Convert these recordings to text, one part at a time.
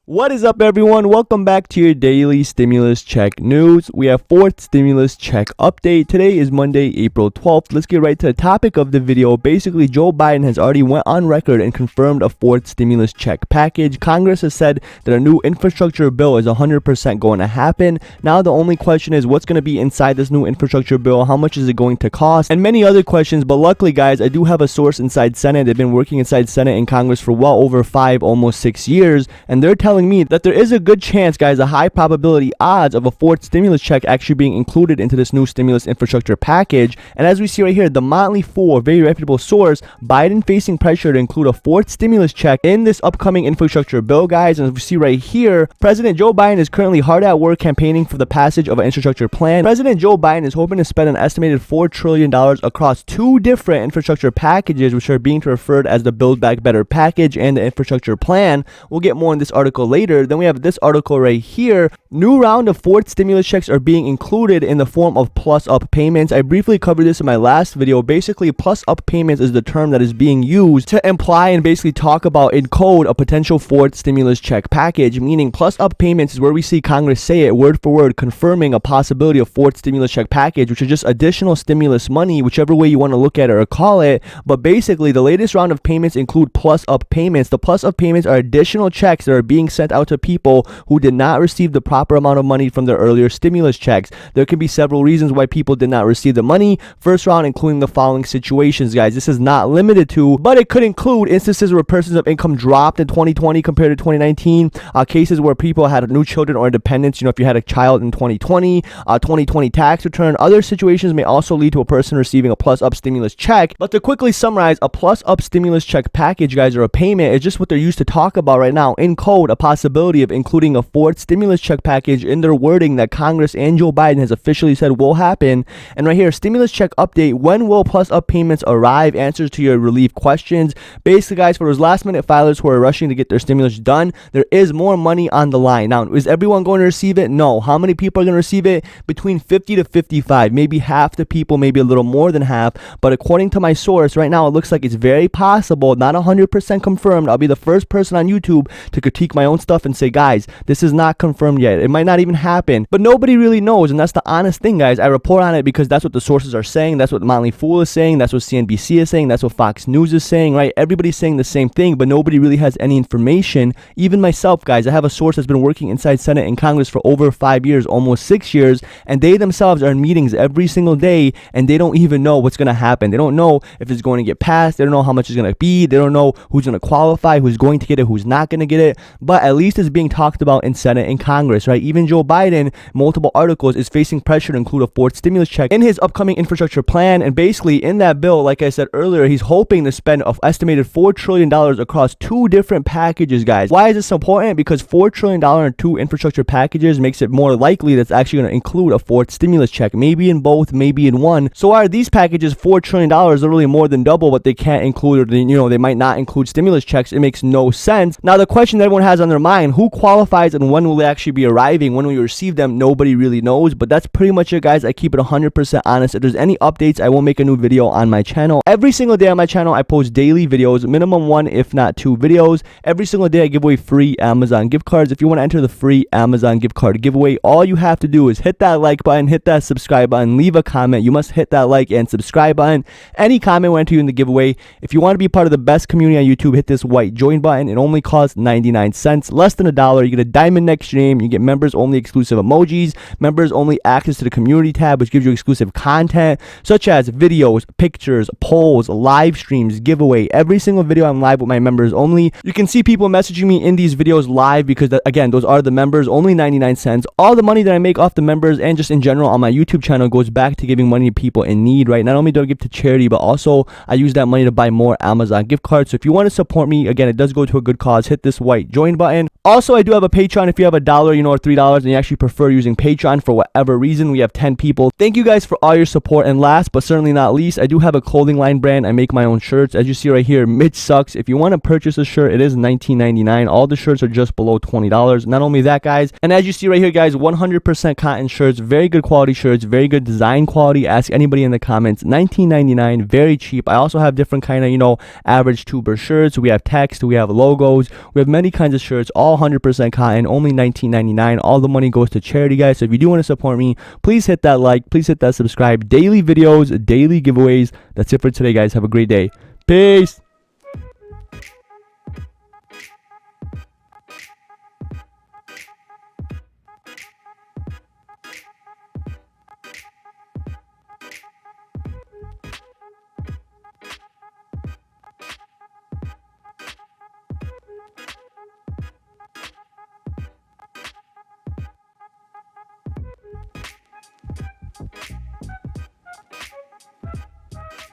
What is up, everyone? Welcome back to your daily stimulus check news. We have fourth stimulus check update. Today is Monday, April 12th. Let's get right to the topic of the video. Basically, Joe Biden has already went on record and confirmed a fourth stimulus check package. Congress has said that a new infrastructure bill is 100% going to happen. Now, the only question is what's going to be inside this new infrastructure bill? How much is it going to cost? And many other questions. But luckily, guys, I do have a source inside Senate. They've been working inside Senate and Congress for well over 5, almost 6 years. And they're telling me that there is a good chance, guys, a high probability odds of a fourth stimulus check actually being included into this new stimulus infrastructure package. And as we see right here, the Motley Fool, a very reputable source, Biden facing pressure to include a fourth stimulus check in this upcoming infrastructure bill, guys. And as we see right here, President Joe Biden is currently hard at work campaigning for the passage of an infrastructure plan. President Joe Biden is hoping to spend an estimated $4 trillion across 2 different infrastructure packages, which are being referred as the Build Back Better package and the infrastructure plan. We'll get more in this article later. Then we have this article right here. New round of fourth stimulus checks are being included in the form of plus-up payments. I briefly covered this in my last video. Basically, plus-up payments is the term that is being used to imply and basically talk about in code a potential fourth stimulus check package, meaning plus-up payments is where we see Congress say it word for word, confirming a possibility of fourth stimulus check package, which is just additional stimulus money, whichever way you want to look at it or call it. But basically, the latest round of payments include plus-up payments. The plus-up payments are additional checks that are being sent out to people who did not receive the proper amount of money from their earlier stimulus checks. There could be several reasons why people did not receive the money. First round, including the following situations, guys. This is not limited to, but it could include instances where persons of income dropped in 2020 compared to 2019, cases where people had new children or dependents, if you had a child in 2020, 2020 tax return. Other situations may also lead to a person receiving a plus-up stimulus check. But to quickly summarize, a plus-up stimulus check package, guys, or a payment is just what they're used to talk about right now in code, a possibility of including a fourth stimulus check package in their wording that Congress and Joe Biden has officially said will happen. And right here, stimulus check update. When will plus-up payments arrive? Answers to your relief questions. Basically, guys, for those last-minute filers who are rushing to get their stimulus done, there is more money on the line. Now, is everyone going to receive it? No. How many people are going to receive it? Between 50 to 55. Maybe half the people, maybe a little more than half. But according to my source, right now, it looks like it's very possible, not 100% confirmed. I'll be the first person on YouTube to critique my own stuff and say, guys, this is not confirmed yet. It might not even happen, but nobody really knows. And that's the honest thing, guys. I report on it because that's what the sources are saying. That's what Motley Fool is saying. That's what CNBC is saying. That's what Fox News is saying, right? Everybody's saying the same thing, but nobody really has any information. Even myself, guys, I have a source that's been working inside Senate and Congress for over 5 years, almost 6 years, and they themselves are in meetings every single day, and they don't even know what's going to happen. They don't know if it's going to get passed. They don't know how much it's going to be. They don't know who's going to qualify, who's going to get it, who's not going to get it. But at least it's being talked about in Senate and Congress, right? Even Joe Biden, multiple articles, is facing pressure to include a fourth stimulus check in his upcoming infrastructure plan. And basically, in that bill, like I said earlier, he's hoping to spend an estimated $4 trillion across 2 different packages, guys. Why is this important? Because $4 trillion in 2 infrastructure packages makes it more likely that's actually going to include a fourth stimulus check. Maybe in both, maybe in one. So are these packages $4 trillion, literally more than double what they can't include, or they might not include stimulus checks? It makes no sense. Now, the question that everyone has on their mind, who qualifies and when will they actually be arriving? When will you receive them? Nobody really knows, but that's pretty much it, guys. I keep it 100% honest. If there's any updates, I will make a new video on my channel. Every single day on my channel, I post daily videos, minimum 1, if not 2 videos. Every single day, I give away free Amazon gift cards. If you want to enter the free Amazon gift card giveaway, all you have to do is hit that like button, hit that subscribe button, leave a comment. You must hit that like and subscribe button. Any comment will enter you in the giveaway. If you want to be part of the best community on YouTube, hit this white join button. It only costs 99 cents, less than $1. You get a diamond next to your name. You get members only exclusive emojis, members only access to the community tab, which gives you exclusive content such as videos, pictures, polls, live streams, giveaway. Every single video I'm live with my members only. You can see people messaging me in these videos live because again, those are the members, only 99 cents. All the money that I make off the members and just in general on my YouTube channel goes back to giving money to people in need, right? Not only do I give to charity, but also I use that money to buy more Amazon gift cards. So if you want to support me, again, it does go to a good cause. Hit this white join button. Also, I do have a Patreon. If you have $1, or $3, and you actually prefer using Patreon for whatever reason, we have 10 people. Thank you guys for all your support. And last but certainly not least, I do have a clothing line brand. I make my own shirts. As you see right here, Mitch Sucks. If you want to purchase a shirt, it is $19.99. All the shirts are just below $20. Not only that, guys, and as you see right here, guys, 100% cotton shirts, very good quality shirts, very good design quality. Ask anybody in the comments. $19.99, very cheap. I also have different kind of, average tuber shirts. We have text, we have logos, we have many kinds of shirts, all all 100% cotton, only $19.99. All the money goes to charity, guys. So if you do want to support me, please hit that like, please hit that subscribe. Daily videos, daily giveaways. That's it for today, guys. Have a great day. Peace.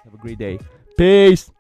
Have a great day. Peace.